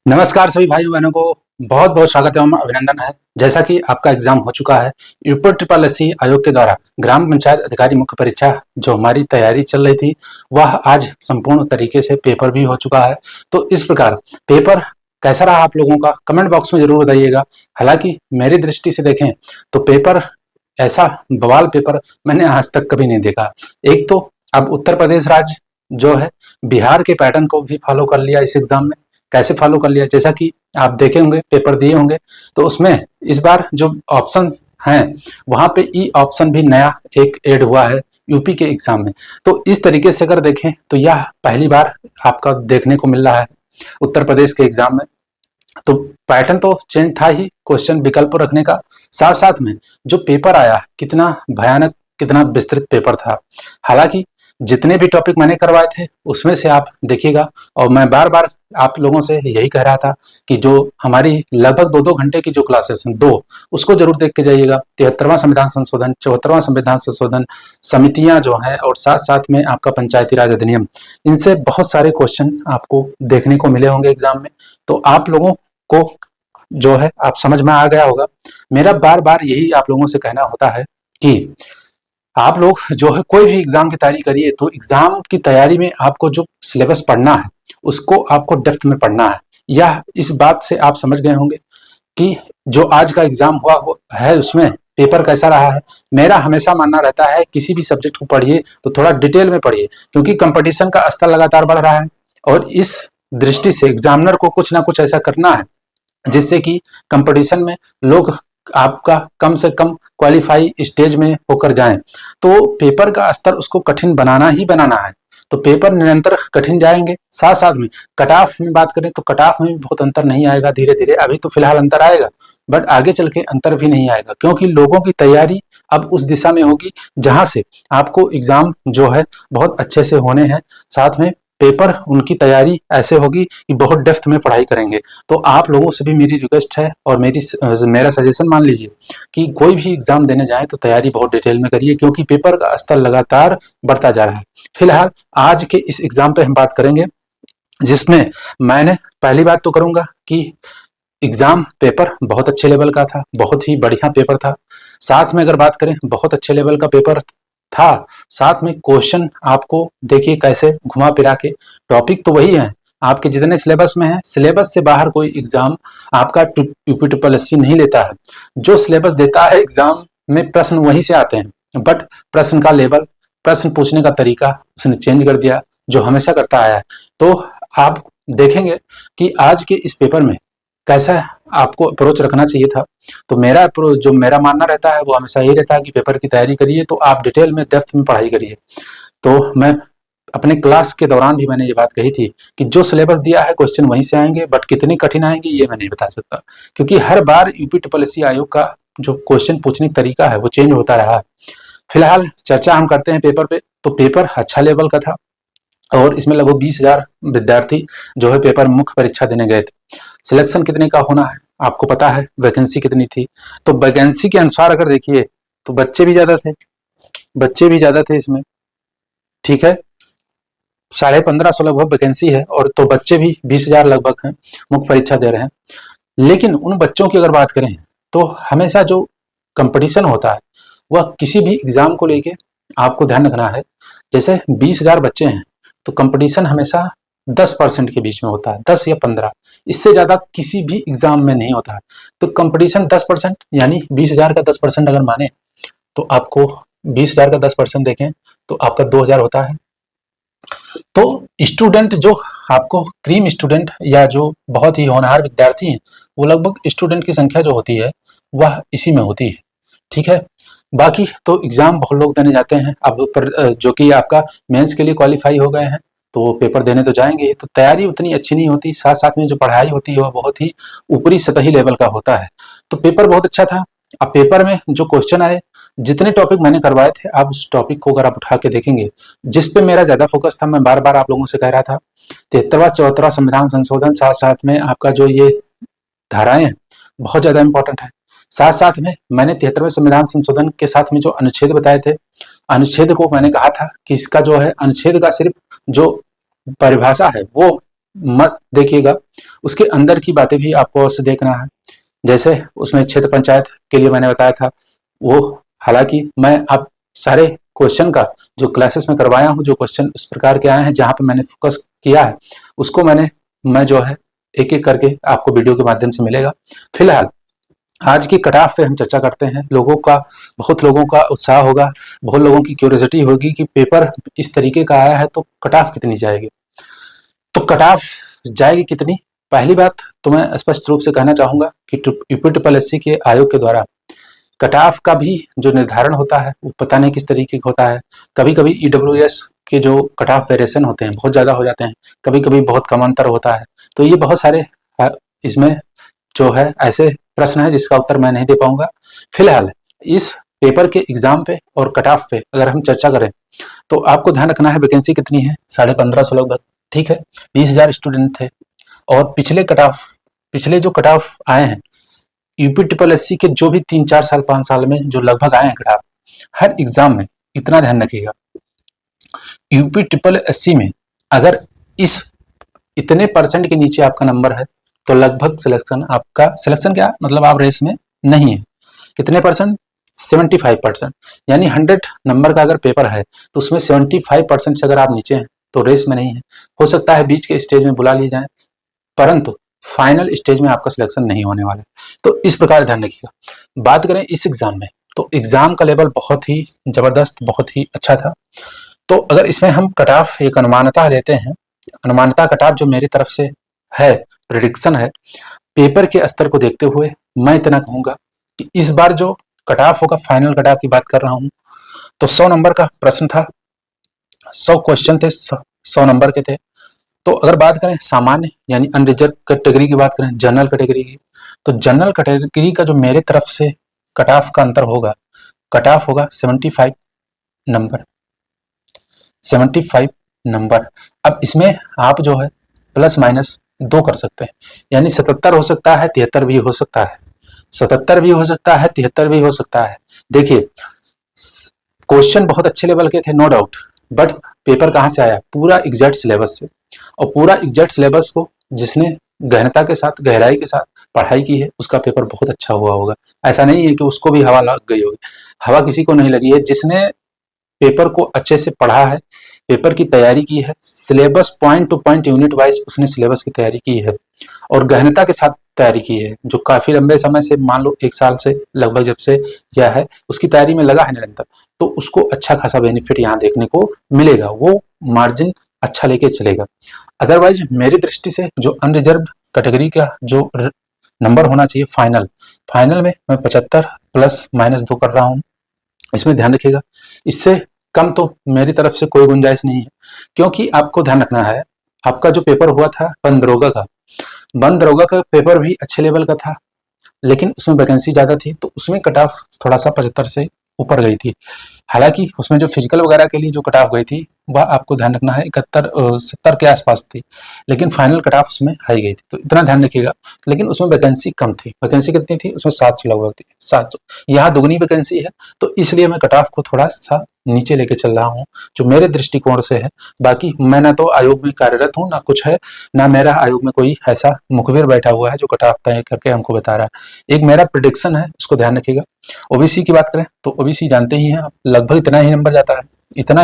नमस्कार सभी भाई बहनों को बहुत बहुत स्वागत एवं अभिनंदन है। जैसा कि आपका एग्जाम हो चुका है, यूपी ट्रिपल एससी आयोग के द्वारा ग्राम पंचायत अधिकारी मुख्य परीक्षा जो हमारी तैयारी चल रही थी वह आज संपूर्ण तरीके से पेपर भी हो चुका है। तो इस प्रकार पेपर कैसा रहा आप लोगों का कमेंट बॉक्स में जरूर बताइएगा। हालांकि मेरी दृष्टि से देखें तो पेपर ऐसा बवाल पेपर मैंने आज तक कभी नहीं देखा। एक तो अब उत्तर प्रदेश राज्य जो है बिहार के पैटर्न को भी फॉलो कर लिया इस एग्जाम में। कैसे फॉलो कर लिया, जैसा कि आप देखे होंगे पेपर दिए होंगे तो उसमें इस बार जो ऑप्शन हैं वहां पे ई ऑप्शन भी नया एक ऐड हुआ है यूपी के एग्जाम में। तो इस तरीके से अगर देखें तो यह पहली बार आपका देखने को मिल रहा है उत्तर प्रदेश के एग्जाम में। तो पैटर्न तो चेंज था ही क्वेश्चन विकल्प रखने का, साथ साथ में जो पेपर आया कितना भयानक कितना विस्तृत पेपर था। हालांकि जितने भी टॉपिक मैंने करवाए थे उसमें से आप देखिएगा, और मैं बार बार आप लोगों से यही कह रहा था कि जो हमारी लगभग 2-2 घंटे की जो क्लासेस हैं उसको जरूर देख के जाइएगा। 73वां संविधान संशोधन, 74वां संविधान संशोधन, समितियां जो हैं और साथ साथ में आपका पंचायती राज अधिनियम, इनसे बहुत सारे क्वेश्चन आपको देखने को मिले होंगे एग्जाम में। तो आप लोगों को जो है आप समझ में आ गया होगा। मेरा बार बार यही आप लोगों से कहना होता है कि आप लोग जो है कोई भी एग्जाम की तैयारी करिए तो एग्जाम की तैयारी में आपको जो सिलेबस पढ़ना है उसको आपको डेप्थ में पढ़ना है। यह इस बात से आप समझ गए होंगे कि जो आज का एग्जाम है उसमें पेपर कैसा रहा है। मेरा हमेशा मानना रहता है किसी भी सब्जेक्ट को पढ़िए तो थोड़ा डिटेल में पढ़िए, क्योंकि कंपटीशन का स्तर लगातार बढ़ रहा है और इस दृष्टि से एग्जामिनर को कुछ ना कुछ ऐसा करना है जिससे कि कंपटीशन में लोग आपका कम से कम क्वालिफाई स्टेज में होकर जाएं। तो पेपर का स्तर उसको कठिन बनाना ही बनाना है। तो पेपर निरंतर कठिन जाएंगे। साथ साथ में कट ऑफ में बात करें तो कट ऑफ में भी बहुत अंतर नहीं आएगा, धीरे धीरे अभी तो फिलहाल अंतर आएगा बट आगे चल के अंतर भी नहीं आएगा, क्योंकि लोगों की तैयारी अब उस दिशा में होगी जहां से आपको एग्जाम जो है बहुत अच्छे से होने हैं। साथ में पेपर उनकी तैयारी ऐसे होगी कि बहुत डेप्थ में पढ़ाई करेंगे। तो आप लोगों से भी मेरी रिक्वेस्ट है और मेरा सजेशन मान लीजिए कि कोई भी एग्जाम देने जाए तो तैयारी बहुत डिटेल में करिए, क्योंकि पेपर का स्तर लगातार बढ़ता जा रहा है। फिलहाल आज के इस एग्जाम पे हम बात करेंगे जिसमें मैंने पहली बात तो करूंगा कि एग्जाम पेपर बहुत अच्छे लेवल का था, बहुत ही बढ़िया पेपर था। साथ में अगर बात करें बहुत अच्छे लेवल का पेपर था, साथ में क्वेश्चन आपको देखिए कैसे घुमा फिरा के, टॉपिक तो वही है आपके जितने सिलेबस में है, सिलेबस से बाहर कोई एग्जाम आपका यूपी ट्रिपल एससी नहीं लेता है। जो सिलेबस देता है एग्जाम में प्रश्न वहीं से आते हैं, बट प्रश्न का लेवल, प्रश्न पूछने का तरीका उसने चेंज कर दिया जो हमेशा करता आया है। तो आप देखेंगे कि आज के इस पेपर में कैसा आपको अप्रोच रखना चाहिए था। तो मेरा अप्रोच जो मेरा मानना रहता है वो हमेशा यही रहता है कि पेपर की तैयारी करिए तो आप डिटेल में डेप्थ में पढ़ाई करिए। तो मैं अपने क्लास के दौरान भी मैंने ये बात कही थी कि जो सिलेबस दिया है क्वेश्चन वहीं से आएंगे, बट कितनी कठिन आएंगे ये मैं नहीं बता सकता, क्योंकि हर बार यूपी ट्रिपल एससी आयोग का जो क्वेश्चन पूछने का तरीका है वो चेंज होता रहा है। फिलहाल चर्चा हम करते हैं पेपर पे। तो पेपर अच्छा लेवल का था और इसमें लगभग 20,000 विद्यार्थी जो है पेपर मुख्य परीक्षा देने गए थे। सिलेक्शन कितने का होना है आपको पता है, वैकेंसी कितनी थी। तो वैकेंसी के अनुसार अगर देखिए तो बच्चे भी ज्यादा थे इसमें, ठीक है। 1550 लगभग वैकेंसी है और तो बच्चे भी 20,000 लगभग हैं मुख्य परीक्षा दे रहे हैं। लेकिन उन बच्चों की अगर बात करें तो हमेशा जो कंपटीशन होता है वह किसी भी एग्जाम को लेके आपको ध्यान रखना है। जैसे 20,000 बच्चे हैं तो कंपटीशन हमेशा 10% के बीच में होता है, 10 या 15, इससे ज्यादा किसी भी एग्जाम में नहीं होता है। तो कंपटीशन 10% यानी 20,000 का 10% अगर माने तो आपको 20,000 का 10% देखें तो आपका 2,000 होता है। तो स्टूडेंट जो आपको क्रीम स्टूडेंट या जो बहुत ही होनहार विद्यार्थी हैं वो लगभग स्टूडेंट की संख्या जो होती है वह इसी में होती है, ठीक है। बाकी तो एग्जाम बहुत लोग देने जाते हैं अब जो कि आपका मेंस के लिए क्वालिफाई हो गए हैं तो वो पेपर देने तो जाएंगे, तो तैयारी उतनी अच्छी नहीं होती। साथ साथ में जो पढ़ाई होती है वह बहुत ही ऊपरी सतही लेवल का होता है। तो पेपर बहुत अच्छा था। अब पेपर में जो क्वेश्चन आए, जितने टॉपिक मैंने करवाए थे आप उस टॉपिक को अगर आप उठा के देखेंगे, जिस पे मेरा ज्यादा फोकस था, मैं बार बार आप लोगों से कह रहा था 73वां 74वां संविधान संशोधन, साथ साथ में आपका जो ये धाराएं हैं बहुत ज्यादा इंपॉर्टेंट है। साथ साथ में मैंने 73वें संविधान संशोधन के साथ में जो अनुच्छेद बताए थे, अनुच्छेद को मैंने कहा था कि इसका जो है अनुच्छेद का सिर्फ जो परिभाषा है वो मत देखिएगा, उसके अंदर की बातें भी आपको अवश्य देखना है। जैसे उसमें क्षेत्र पंचायत के लिए मैंने बताया था, वो हालांकि मैं आप सारे क्वेश्चन का जो क्लासेस में करवाया हूँ, जो क्वेश्चन इस प्रकार के आए हैं जहाँ पे मैंने फोकस किया है, उसको मैं जो है एक एक करके आपको वीडियो के माध्यम से मिलेगा। फिलहाल आज की कट ऑफ पे हम चर्चा करते हैं। बहुत लोगों का उत्साह होगा, बहुत लोगों की क्यूरियोसिटी होगी कि पेपर इस तरीके का आया है तो कट ऑफ कितनी जाएगी। तो कट ऑफ जाएगी कितनी, पहली बात तो मैं स्पष्ट रूप से कहना चाहूंगा कि यूपीएससी के आयोग के द्वारा कट ऑफ का भी जो निर्धारण होता है वो पता नहीं किस तरीके का होता है। कभी कभी ईडब्ल्यूएस के जो कट ऑफ वेरिएशन होते हैं बहुत ज़्यादा हो जाते हैं, कभी कभी बहुत कम अंतर होता है। तो ये बहुत सारे इसमें जो है ऐसे प्रश्न है जिसका उत्तर मैं नहीं दे पाऊंगा। फिलहाल इस पेपर के एग्जाम पे और कट ऑफ पे अगर हम चर्चा करें तो आपको ध्यान रखना है वैकेंसी कितनी है, 1550 लगभग, ठीक है। 20,000 स्टूडेंट थे और पिछले जो कट ऑफ आए हैं यूपीएससी के जो भी 3-4 साल 5 साल में जो लगभग आए हैं कट ऑफ, हर एग्जाम में इतना ध्यान रखिएगा, यूपीएससी में अगर इस इतने परसेंट के नीचे आपका नंबर है तो लगभग सिलेक्शन क्या मतलब आप रेस में नहीं है। कितने परसेंट, 75%, यानी 100 नंबर का अगर पेपर है तो उसमें 75% से अगर आप नीचे हैं तो रेस में नहीं है। हो सकता है बीच के स्टेज में बुला लिए जाए, परंतु फाइनल स्टेज में आपका सिलेक्शन नहीं होने वाला है। तो इस प्रकार ध्यान रखिएगा। बात करें इस एग्जाम में तो एग्जाम का लेवल बहुत ही जबरदस्त, बहुत ही अच्छा था। तो अगर इसमें हम कट ऑफ एक अनुमानता लेते हैं, अनुमानता कट ऑफ जो मेरी तरफ से है, प्रेडिक्शन है, पेपर के स्तर को देखते हुए मैं इतना कहूंगा कि इस बार जो कट ऑफ होगा, फाइनल कट ऑफ की बात कर रहा हूं, तो 100 नंबर का प्रश्न था, 100 क्वेश्चन थे, 100 नंबर के थे। तो अगर बात करें सामान्य यानी अनरिजर्व कैटेगरी की बात करें, जनरल कैटेगरी की, तो जनरल कैटेगरी का जो मेरे तरफ से कट ऑफ का अंतर होगा, कट ऑफ होगा 75 नंबर, 75 नंबर। अब इसमें आप जो है प्लस माइनस 2 कर सकते हैं, यानी 77 हो सकता है, 73 भी हो सकता है, 77 भी हो सकता है, 73 भी हो सकता है। देखिए क्वेश्चन बहुत अच्छे लेवल के थे, नो डाउट, बट पेपर कहाँ से आया, पूरा एग्जैक्ट सिलेबस से। और पूरा एग्जैक्ट सिलेबस को जिसने गहनता के साथ, गहराई के साथ पढ़ाई की है, उसका पेपर बहुत अच्छा हुआ होगा। ऐसा नहीं है कि उसको भी हवा लग गई होगी, हवा किसी को नहीं लगी है। जिसने पेपर को अच्छे से पढ़ा है, पेपर की तैयारी की है, syllabus point two point unit wise उसने सिलेबस की तैयारी की है और गहनता के साथ तैयारी की है, जो काफी लंबे समय से, मान लो 1 साल से लगभग जब से यह है उसकी तैयारी में लगा है निरंतर, तो उसको अच्छा खासा बेनिफिट यहाँ देखने को मिलेगा, वो मार्जिन अच्छा लेके चलेगा। अदरवाइज मेरी दृष्टि से जो अनरिजर्व कैटेगरी का जो नंबर होना चाहिए फाइनल में मैं 75 प्लस माइनस 2 कर रहा हूँ। इसमें ध्यान रखिएगा, इससे कम तो मेरी तरफ से कोई गुंजाइश नहीं है, क्योंकि आपको ध्यान रखना है आपका जो पेपर हुआ था वन दरोगा का पेपर भी अच्छे लेवल का था, लेकिन उसमें वैकेंसी ज्यादा थी तो उसमें कट ऑफ थोड़ा सा 75 से ऊपर गई थी। हालांकि उसमें जो फिजिकल वगैरह के लिए जो कट ऑफ गई थी वह आपको ध्यान रखना है 70 के आसपास थी, लेकिन फाइनल कट ऑफ उसमें हाई गई थी, तो इतना ध्यान रखिएगा। लेकिन उसमें वैकेंसी कम थी, वैकेंसी कितनी थी उसमें 700 लगभग थी, 700। यहाँ दुगनी वैकेंसी है, तो इसलिए मैं कट ऑफ को थोड़ा सा नीचे लेके चल रहा हूँ जो मेरे दृष्टिकोण से है। बाकी मैं ना तो आयोग में कार्यरत हूँ, ना कुछ है, ना मेरा आयोग में कोई ऐसा मुखबिर बैठा हुआ है जो कट ऑफ तय करके हमको बता रहा है। एक मेरा प्रिडिक्शन है, उसको ध्यान रखिएगा। ओबीसी की बात करें तो ओबीसी जानते ही हैं आप, लगभग इतना ही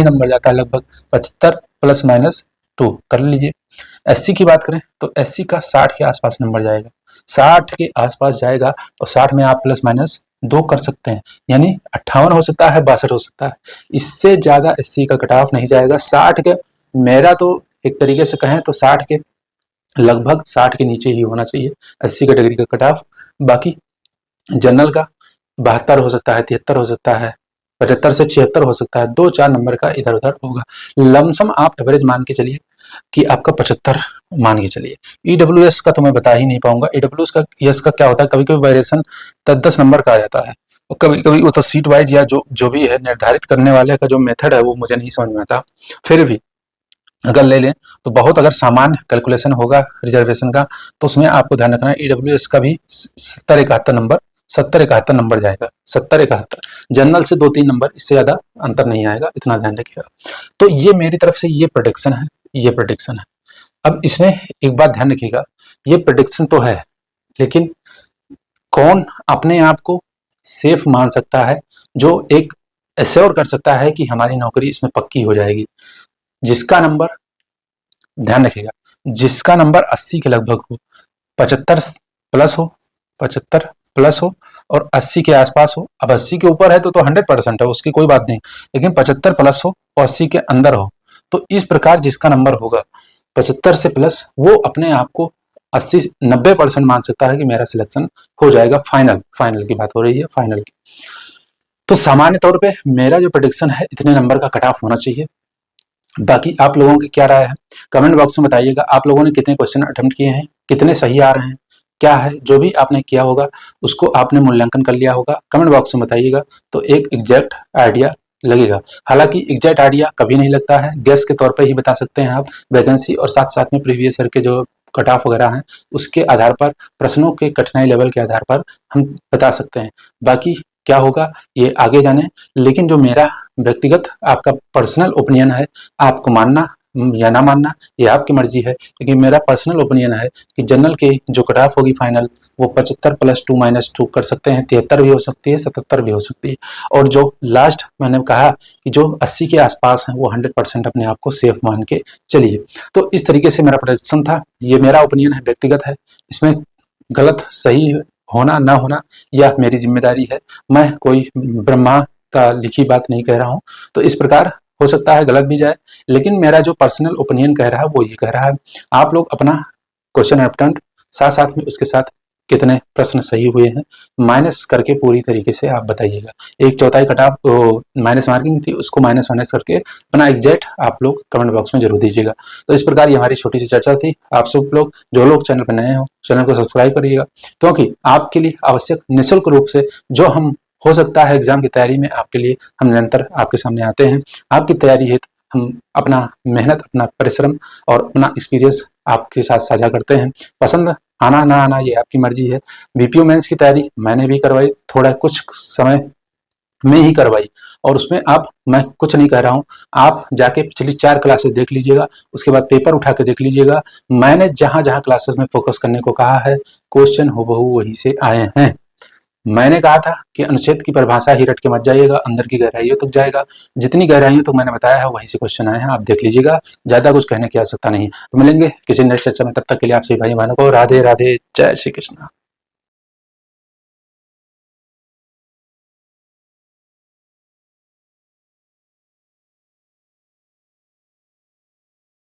नंबर जाता है, लगभग 75 प्लस माइनस 2 कर लीजिए। एससी की बात करें तो एससी का 60 के आसपास नंबर जाएगा, 60 के आसपास जाएगा, और 60 में आप प्लस माइनस 2 कर सकते हैं, यानी 58 हो सकता है, 62 हो सकता है, इससे ज्यादा एससी का कट ऑफ नहीं जाएगा। 60 के, मेरा तो एक तरीके से कहें तो 60 के लगभग 60 के नीचे ही होना चाहिए एससी कैटेगरी का कट ऑफ। बाकी जनरल का 72 हो सकता है, 73 हो सकता है, 75 से 76 हो सकता है, 2-4 नंबर का इधर उधर होगा। लमसम आप एवरेज मान के चलिए कि आपका 75 मान के चलिए। ईडब्ल्यूएस का तो मैं बता ही नहीं पाऊंगा, ईडब्ल्यूएस का क्या होता है, कभी कभी वेरिएशन 10-10 नंबर का आ जाता है, और कभी कभी वो तो सीट वाइज या जो भी है निर्धारित करने वाले का जो मेथड है वो मुझे नहीं समझ में आता। फिर भी अगर ले लें तो बहुत अगर सामान्य कैलकुलेशन होगा रिजर्वेशन का, तो उसमें आपको ध्यान रखना है ईडब्ल्यूएस का भी 70-71 नंबर जाएगा, 70-71। जनरल से 2-3 नंबर, इससे ज्यादा अंतर नहीं आएगा, इतना ध्यान रखिएगा। तो ये मेरी तरफ से ये प्रोडिक्शन है। अब इसमें एक बात ध्यान रखिएगा, ये प्रेडिक्शन तो है, लेकिन कौन अपने आप को सेफ मान सकता है, जो एक एश्योर कर सकता है कि हमारी नौकरी इसमें पक्की हो जाएगी? जिसका नंबर, ध्यान रखिएगा, जिसका नंबर 80 के लगभग हो, 75 प्लस हो, 75 प्लस हो और 80 के आसपास हो। अब 80 के ऊपर है तो 100% है, उसकी कोई बात नहीं, लेकिन 75 प्लस हो और 80 के अंदर हो, तो इस प्रकार जिसका नंबर होगा 75 से प्लस, वो अपने आप को 80-90% मान सकता है कि मेरा सिलेक्शन हो जाएगा। फाइनल की बात हो रही है, फाइनल की। तो सामान्य तौर पे मेरा जो प्रेडिक्शन है, इतने नंबर का कट ऑफ होना चाहिए। बाकी आप लोगों की क्या राय है, कमेंट बॉक्स में बताइएगा। आप लोगों ने कितने क्वेश्चन अटेम्प्ट किए हैं, कितने सही आ रहे हैं, क्या है, जो भी आपने किया होगा उसको आपने मूल्यांकन कर लिया होगा, कमेंट बॉक्स में बताइएगा, तो एक एग्जैक्ट आइडिया लगेगा। हालांकि एग्जैक्ट आइडिया कभी नहीं लगता है, गेस के तौर पर ही बता सकते हैं आप वैकेंसी, और साथ साथ में प्रीवियस ईयर के जो कट ऑफ वगैरह हैं उसके आधार पर, प्रश्नों के कठिनाई लेवल के आधार पर हम बता सकते हैं। बाकी क्या होगा ये आगे जाने, लेकिन जो मेरा व्यक्तिगत आपका पर्सनल ओपिनियन है, आपको मानना या ना मानना ये आपकी मर्जी है, लेकिन मेरा पर्सनल ओपिनियन है कि जनरल के जो कट ऑफ होगी फाइनल, वो 75 प्लस 2 - 2 कर सकते हैं, 73 भी हो सकती है, 77 भी हो सकती है। और जो लास्ट मैंने कहा कि जो 80 के आसपास है, वो 100% अपने आप को सेफ मान के चलिए। तो इस तरीके से मेरा प्रेडिक्शन था, ये मेरा ओपिनियन है, व्यक्तिगत है, इसमें गलत सही होना ना होना यह मेरी जिम्मेदारी है। मैं कोई ब्रह्मा का लिखी बात नहीं कह रहा हूँ, तो इस प्रकार हो सकता है गलत भी जाए, लेकिन मेरा जो पर्सनल ओपिनियन कह रहा है वो ये कह रहा है। आप लोग अपना क्वेश्चन अटेम्प्ट साथ साथ में उसके साथ कितने प्रश्न सही हुए हैं माइनस करके पूरी तरीके से आप बताइएगा। एक चौथाई कट ऑफ माइनस मार्किंग थी, उसको माइनस माइनस करके अपना एग्जैक्ट आप लोग कमेंट बॉक्स में जरूर दीजिएगा। तो इस प्रकार ये हमारी छोटी सी चर्चा थी। आप सब लोग जो लोग चैनल पर नए हो, चैनल को सब्सक्राइब करिएगा, क्योंकि आपके लिए आवश्यक निःशुल्क रूप से जो हम हो सकता है एग्जाम की तैयारी में आपके लिए हम निरंतर आपके सामने आते हैं। आपकी तैयारी हेतु हम अपना मेहनत, अपना परिश्रम और अपना एक्सपीरियंस आपके साथ साझा करते हैं। पसंद आना ना आना ये आपकी मर्जी है। बीपीओ मेंस की तैयारी मैंने भी करवाई, थोड़ा कुछ समय में ही करवाई, और उसमें आप, मैं कुछ नहीं कह रहा हूँ, आप जाके पिछली 4 क्लासेस देख लीजिएगा, उसके बाद पेपर उठा के देख लीजिएगा। मैंने जहां जहां क्लासेस में फोकस करने को कहा है, क्वेश्चन हूबहू वहीं से आए हैं। मैंने कहा था कि अनुच्छेद की परिभाषा ही रट के मत जाइएगा, अंदर की गहराइयों तक जाएगा। जितनी गहराइयों तक मैंने बताया है वहीं से क्वेश्चन आए हैं, आप देख लीजिएगा, ज्यादा कुछ कहने की आवश्यकता नहीं। तो मिलेंगे किसी नेक्स्ट चर्चा में, तब तक के लिए आप सभी भाई बहनों को राधे राधे, जय श्री कृष्ण।